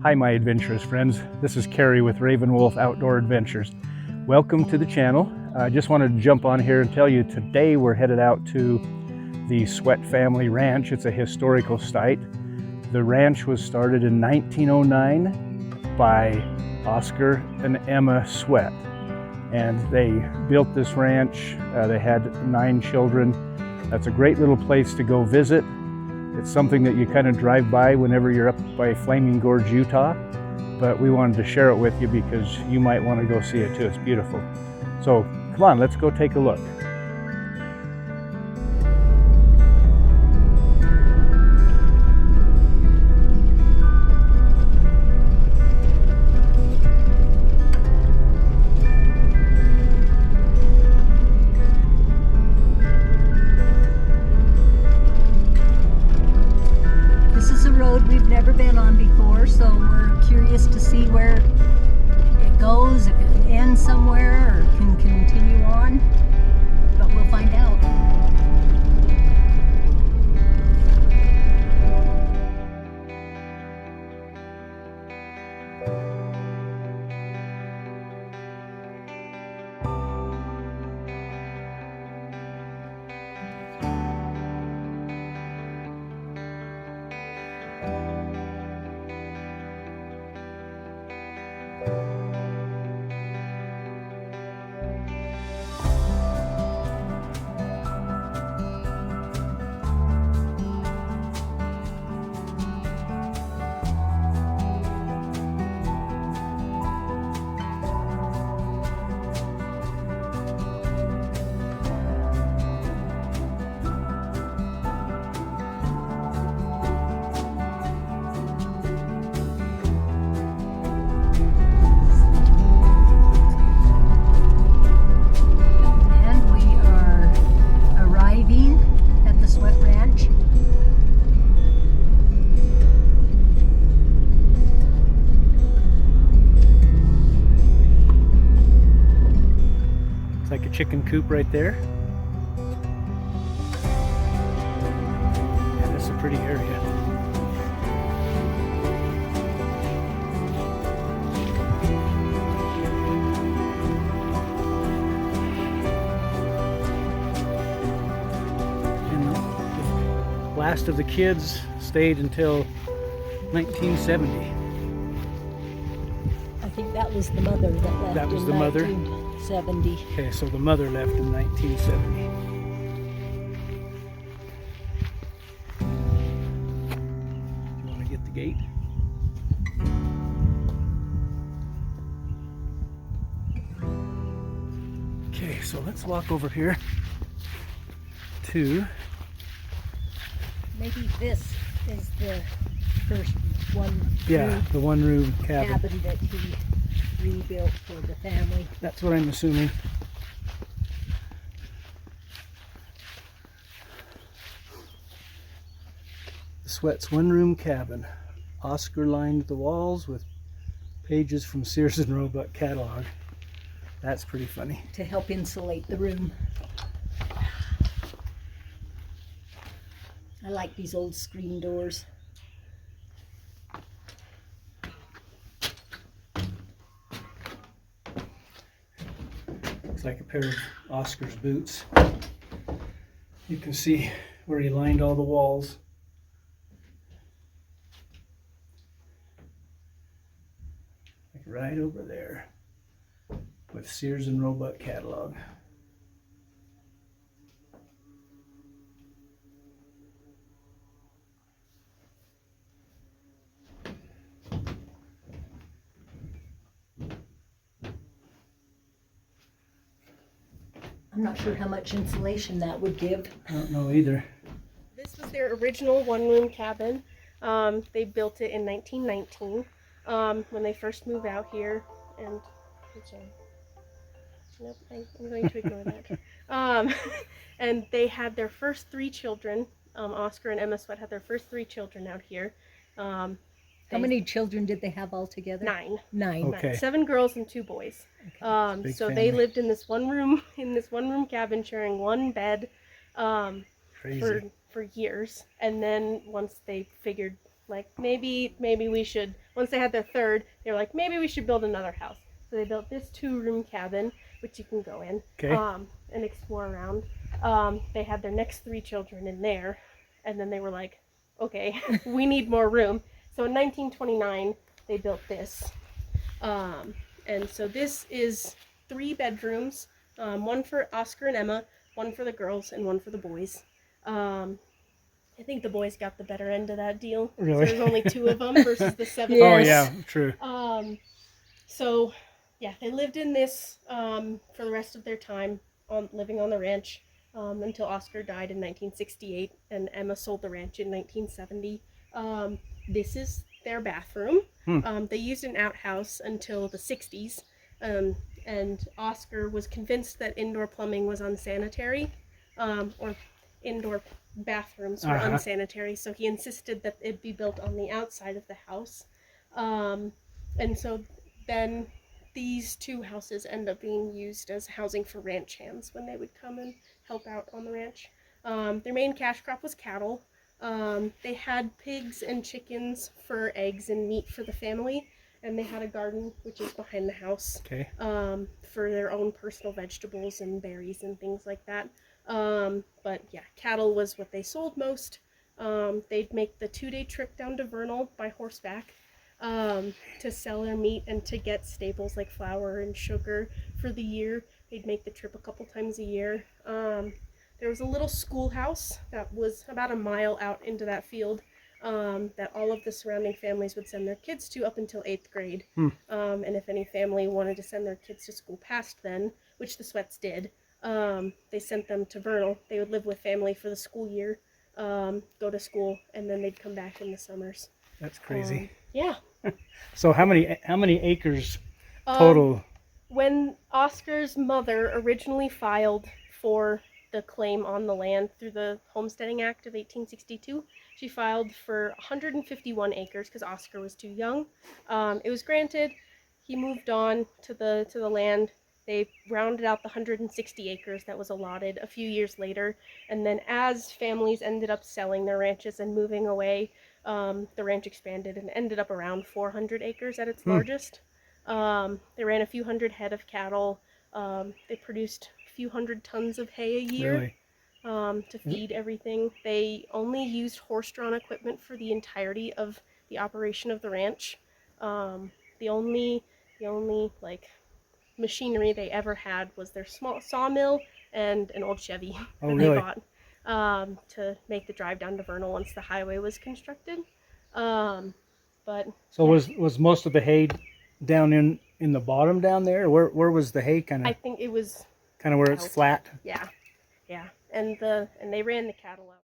Hi, my adventurous friends. This is Carrie with Raven Wolf Outdoor Adventures. Welcome to the channel. I just wanted to jump on here and tell you today we're headed out to the Swett family ranch. It's a historical site. The ranch was started in 1909 by Oscar and Emma Swett, and they built this ranch. They had 9 children. That's a great little place to go visit. It's something that you kind of drive by whenever you're up by Flaming Gorge, Utah, but we wanted to share it with you because you might want to go see it too. It's beautiful. So come on, let's go take a look. We've never been on before, so we're curious to see where it goes, if it ends somewhere or can continue on, but we'll find out. Like a chicken coop right there. Yeah, this is a pretty area. And the last of the kids stayed until 1970. I think that was the mother that left. That was the mother? 70. Okay, so the mother left in 1970. You want to get the gate? Okay, so let's walk over here to... Maybe this is the first one. Yeah, the one-room cabin that he rebuilt for the family. That's what I'm assuming. The Swett's one-room cabin. Oscar lined the walls with pages from Sears and Roebuck catalog. That's pretty funny. To help insulate the room. I like these old screen doors. Like a pair of Oscar's boots. You can see where he lined all the walls. Like right over there with Sears and Roebuck catalog. I'm not sure how much insulation that would give. I don't know either. This was their original one-room cabin. They built it in 1919 when they first moved out here. And I'm sorry. Nope, I'm going to ignore that. And they had their first 3 children. Oscar and Emma Swett had their first 3 children out here. How many children did they have altogether? 9. 9. Okay. 7 girls and 2 boys. Okay. So family. they lived in this one room cabin, sharing one bed Crazy. for years. And then once they figured like, maybe we should, once they had their third, they were like, maybe we should build another house. So they built this 2-room cabin, which you can go in, Okay. and explore around. They had their next 3 children in there, and then they were like, okay, we need more room. So in 1929, they built this. And so this is 3 bedrooms, one for Oscar and Emma, one for the girls, and one for the boys. I think the boys got the better end of that deal. Really? So there's only 2 of them versus the 7. Oh Yes. yeah, true. So yeah, they lived in this for the rest of their time living on the ranch until Oscar died in 1968 and Emma sold the ranch in 1970. This is their bathroom. They used an outhouse until the 60s, and Oscar was convinced that indoor plumbing was unsanitary, or indoor bathrooms were unsanitary, so he insisted that it be built on the outside of the house. And so then these 2 houses end up being used as housing for ranch hands when they would come and help out on the ranch. Their main cash crop was cattle. They had pigs and chickens for eggs and meat for the family, and they had a garden, which is behind the house, Okay. for their own personal vegetables and berries and things like that. But yeah, cattle was what they sold most. They'd make the 2-day trip down to Vernal by horseback to sell their meat and to get staples like flour and sugar for the year. They'd make the trip a couple times a year. There was a little schoolhouse that was about a mile out into that field that all of the surrounding families would send their kids to up until 8th grade. And if any family wanted to send their kids to school past then, which the Swetts did, they sent them to Vernal. They would live with family for the school year, go to school, and then they'd come back in the summers. That's crazy. Yeah. So how many acres total? When Oscar's mother originally filed for the claim on the land through the Homesteading Act of 1862, she filed for 151 acres because Oscar was too young. It was granted. He moved on to the land. They rounded out the 160 acres that was allotted a few years later, and then as families ended up selling their ranches and moving away, the ranch expanded and ended up around 400 acres at its largest. They ran a few hundred head of cattle. They produced a few hundred tons of hay a year. Really? To feed everything. They only used horse-drawn equipment for the entirety of the operation of the ranch. The only like machinery they ever had was their small sawmill and an old Chevy that really? they bought to make the drive down to Vernal once the highway was constructed. But So was most of the hay down in the bottom down there? Or where was the hay kind I of think it was where it's flat? yeah, and they ran the cattle out.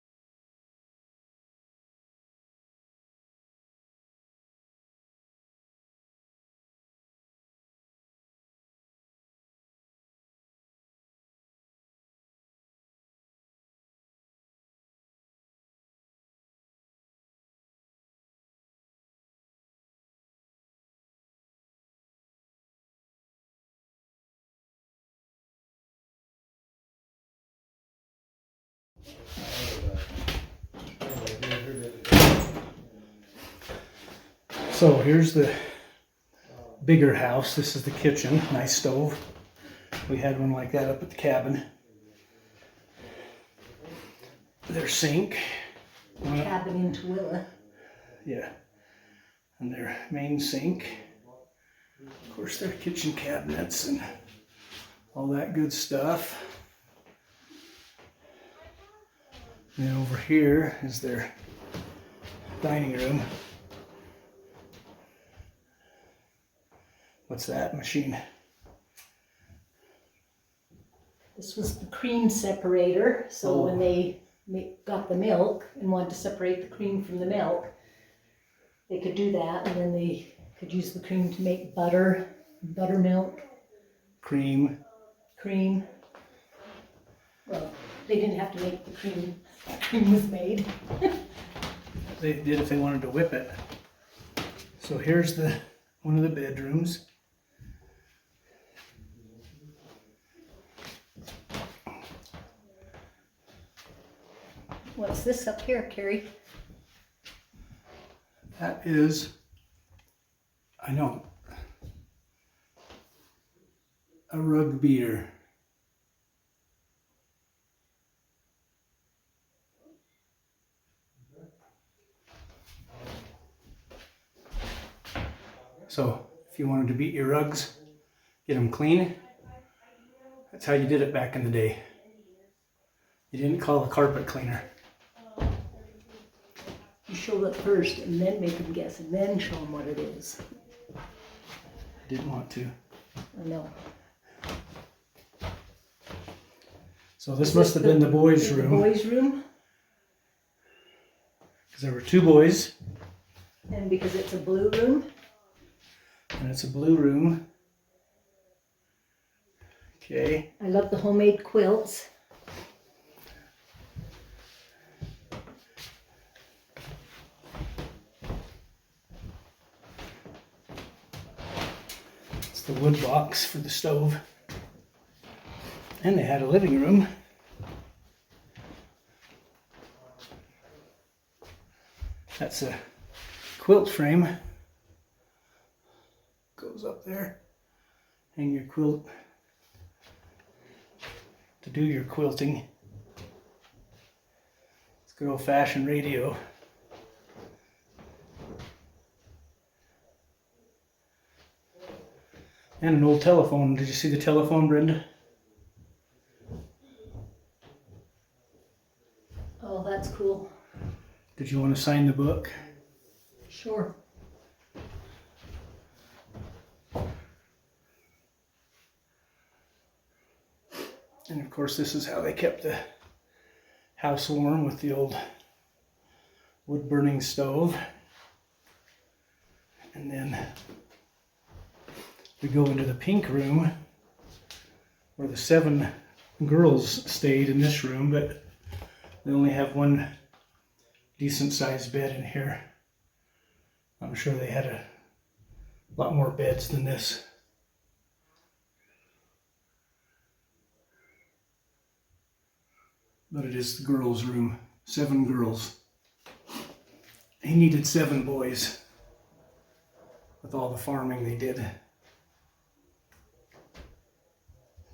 So here's the bigger house. This is the kitchen. Nice stove. We had one like that up at the cabin. Their sink. Cabin in Tooele. Yeah. And their main sink. Of course, their kitchen cabinets and all that good stuff. And then over here is their dining room. What's that machine? This was the cream separator, so when they got the milk and wanted to separate the cream from the milk, they could do that, and then they could use the cream to make butter, buttermilk, Cream. Well, they didn't have to make the cream. Cream was made. They did if they wanted to whip it. So here's one of the bedrooms. What's this up here, Carrie? That is, I know, a rug beater. So if you wanted to beat your rugs, get them clean, that's how you did it back in the day. You didn't call a carpet cleaner. You show it first and then make them guess and then show them what it is. I didn't want to. I know. So this must have been the boys' room. The boys' room. Because there were two boys. And because it's a blue room. And it's a blue room. Okay. I love the homemade quilts. It's the wood box for the stove. And they had a living room. That's a quilt frame. Goes up there. Hang your quilt to do your quilting. It's a good old-fashioned radio. And an old telephone. Did you see the telephone, Brenda? Oh, that's cool. Did you want to sign the book? Sure. And of course, this is how they kept the house warm with the old wood burning stove. And then we go into the pink room where the 7 girls stayed in this room, but they only have one decent sized bed in here. I'm sure they had a lot more beds than this. But it is the girls' room. 7 girls. He needed 7 boys with all the farming they did.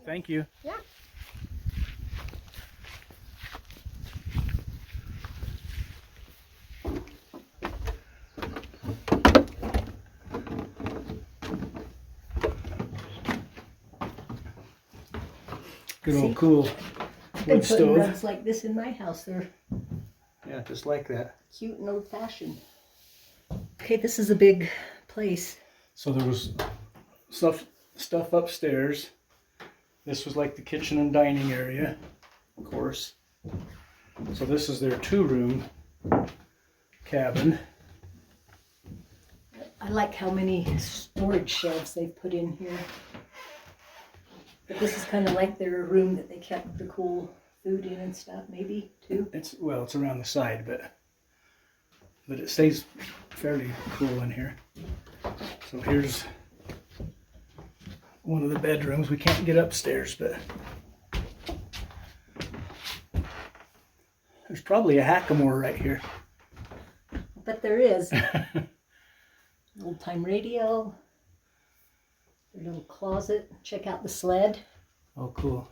Thank you. Yeah. Good old cool I've been wood putting stove. rugs like this in my house. They're Yeah, just like that. cute and old-fashioned. Okay, this is a big place. So there was stuff upstairs. This was like the kitchen and dining area, of course. So this is their 2-room cabin. I like how many storage shelves they've put in here. But this is kind of like their room that they kept the cool food in and stuff, maybe, too. It's around the side, but it stays fairly cool in here. So here's one of the bedrooms. We can't get upstairs, but there's probably a hackamore right here. But there is. Old-time radio. Their little closet. Check out the sled. Oh, cool.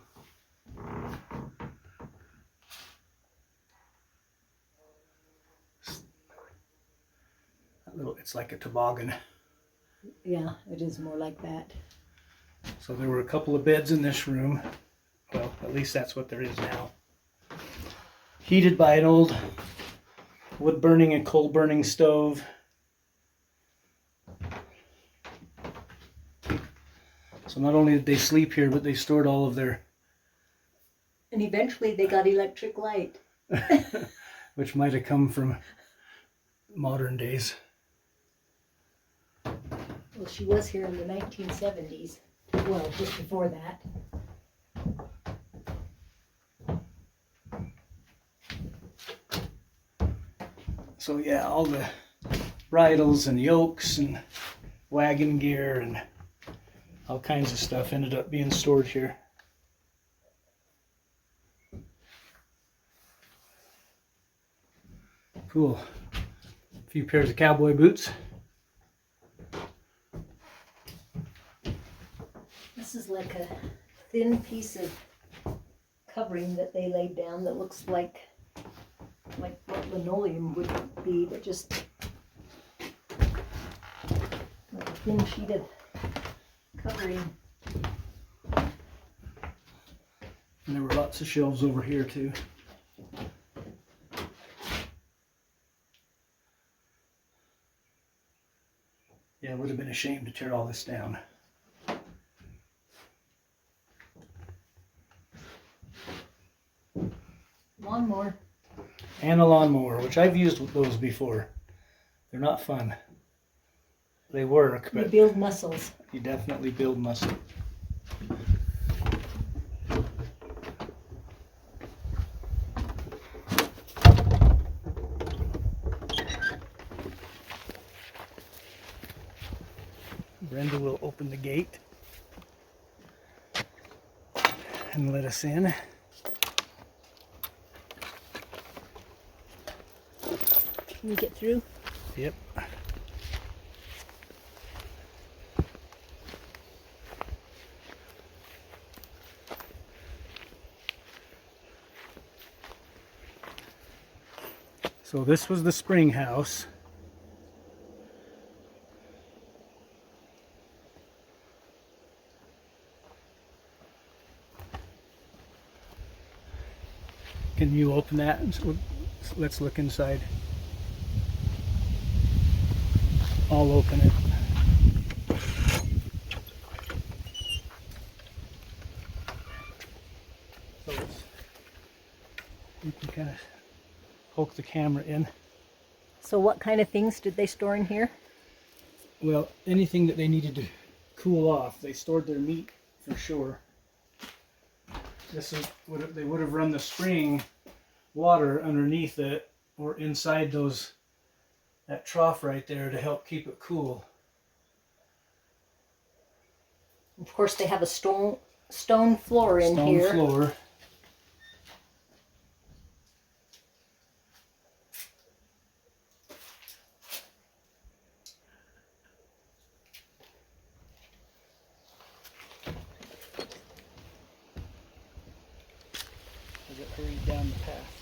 It's like a toboggan. Yeah, it is more like that. So there were a couple of beds in this room. Well, at least that's what there is now. Heated by an old wood burning and coal burning stove. So not only did they sleep here, but they stored all of their, And eventually they got electric light. which might have come from modern days. Well, she was here in the 1970s. Well, just before that. So yeah, all the bridles and yokes and wagon gear and all kinds of stuff ended up being stored here. Cool. A few pairs of cowboy boots. This is like a thin piece of covering that they laid down that looks like what linoleum would be, but just like a thin sheet of covering. And there were lots of shelves over here too. Yeah, it would have been a shame to tear all this down. Lawnmower. And a lawnmower, which I've used those before. They're not fun. They work, You but build muscles. you definitely build muscle. Brenda will open the gate and let us in. Can you get through? Yep. So this was the spring house. Can you open that? Let's look inside. I'll open it. So you can kind of poke the camera in. So what kind of things did they store in here? Well, anything that they needed to cool off. They stored their meat for sure. This is they would have run the spring water underneath it or inside that trough right there to help keep it cool. Of course, they have a stone floor in here. Stone floor. I got hurried down the path.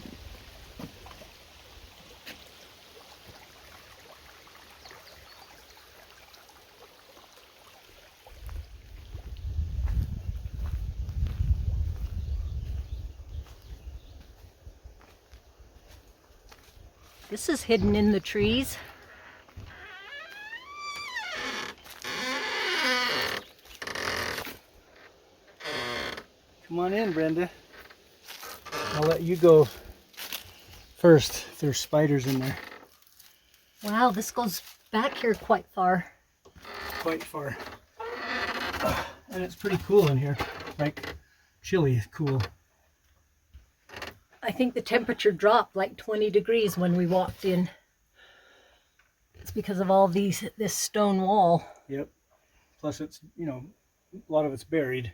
This is hidden in the trees. Come on in, Brenda. I'll let you go first if there's spiders in there. Wow, this goes back here quite far. Quite far. And it's pretty cool in here. Like chilly cool. I think the temperature dropped like 20 degrees when we walked in. It's because of all this stone wall. Yep. Plus it's, a lot of it's buried.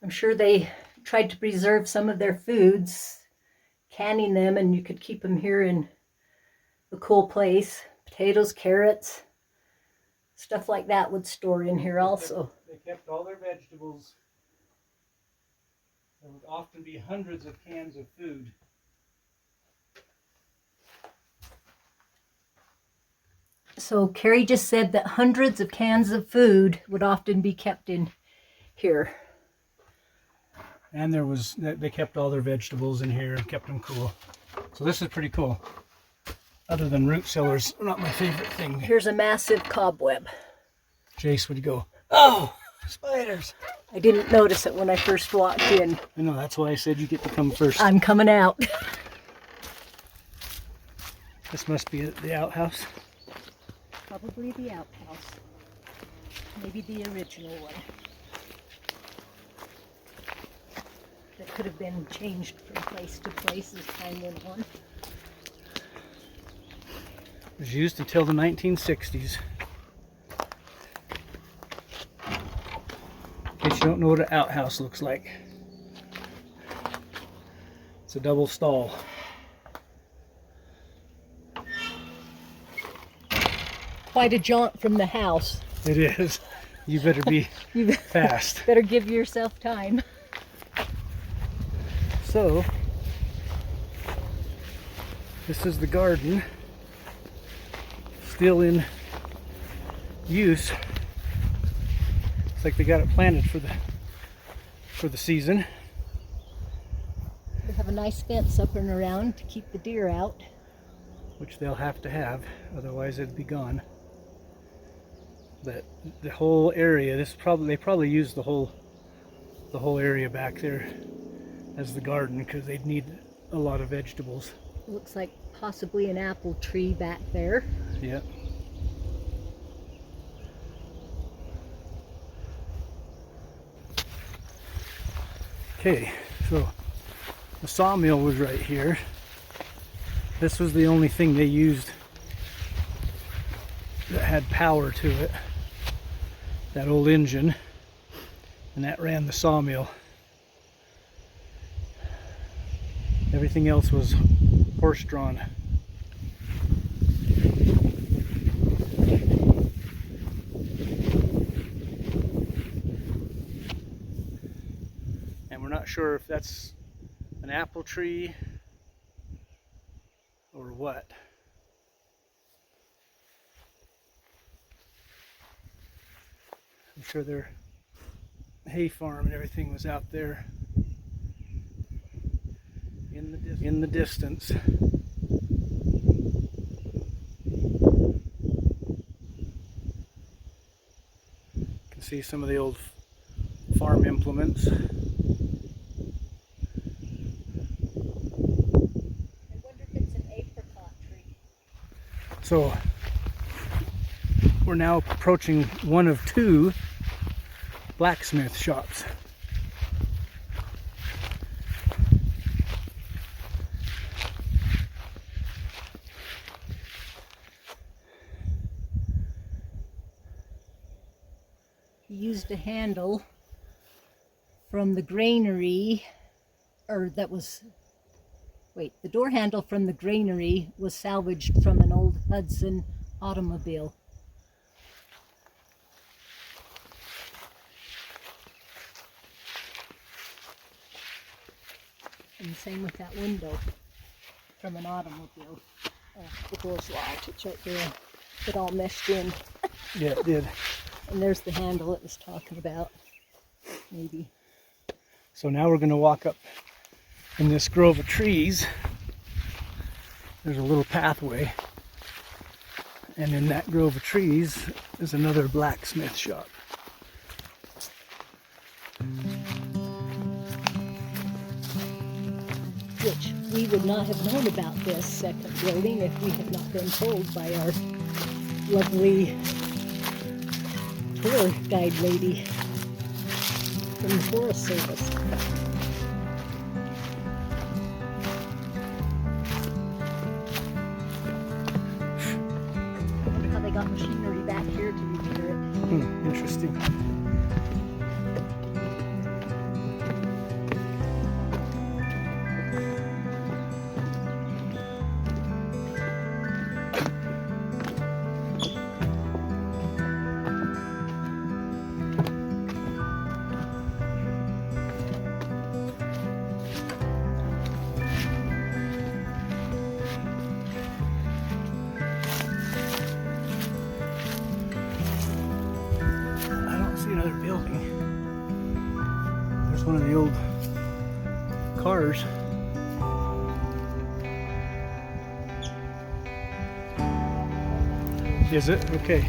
I'm sure they tried to preserve some of their foods, canning them, and you could keep them here in a cool place. Potatoes, carrots, stuff like that would store in here also. They kept all their vegetables. There would often be hundreds of cans of food. So Carrie just said that hundreds of cans of food would often be kept in here. And they kept all their vegetables in here and kept them cool. So this is pretty cool. Other than root cellars, not my favorite thing. Here's a massive cobweb. Jace would go, "Oh, spiders." I didn't notice it when I first walked in. I know, that's why I said you get to come first. I'm coming out. This must be the outhouse. Probably the outhouse. Maybe the original one. That could have been changed from place to place as time went on. It was used until the 1960s. In case you don't know what an outhouse looks like. It's a double stall. Quite a jaunt from the house. It is. You better be You fast. better give yourself time. So, this is the garden. Still in use. Looks like they got it planted for the season. They have a nice fence up and around to keep the deer out. Which they'll have to have, otherwise it'd be gone. But the whole area, they probably use the whole area back there as the garden because they'd need a lot of vegetables. Looks like possibly an apple tree back there. Yep. Okay, so the sawmill was right here. This was the only thing they used that had power to it. That old engine, and that ran the sawmill. Everything else was horse-drawn. And we're not sure if that's an apple tree or what. I'm sure their hay farm and everything was out there in the distance. You can see some of the old farm implements. I wonder if it's an apricot tree. So we're now approaching one of two blacksmith shops. He used a handle from the granary, the door handle from the granary was salvaged from an old Hudson automobile. And the same with that window from an automobile. The door's locked, it's right there. It all meshed in. Yeah, it did. And there's the handle it was talking about, maybe. So now we're going to walk up in this grove of trees. There's a little pathway. And in that grove of trees is another blacksmith shop. Which we would not have known about this second building if we had not been told by our lovely tour guide lady from the Forest Service. I wonder how they got machinery back here to repair it. Interesting. Another building. There's one of the old cars. Is it? Okay.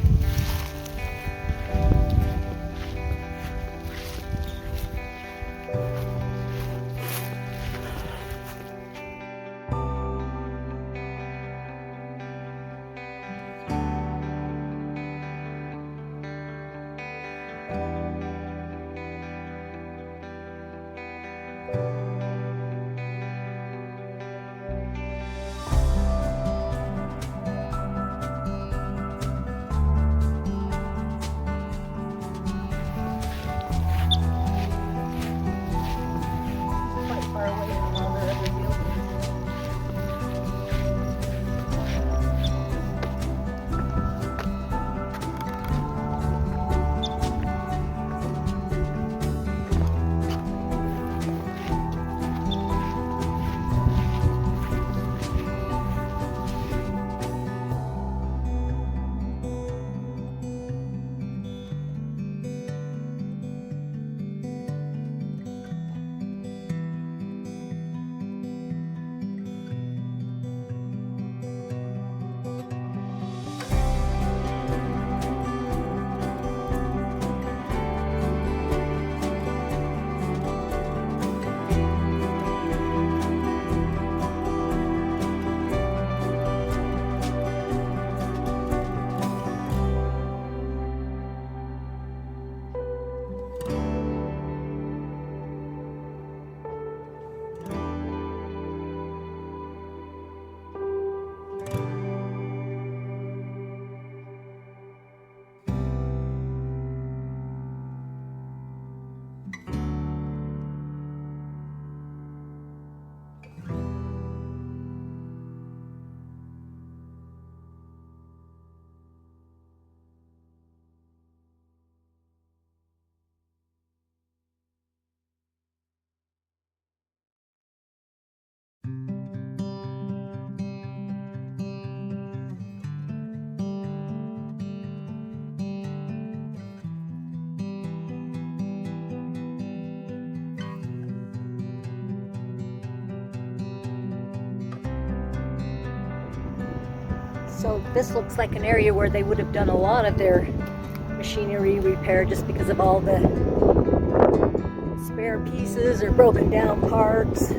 So this looks like an area where they would have done a lot of their machinery repair just because of all the spare pieces or broken down parts.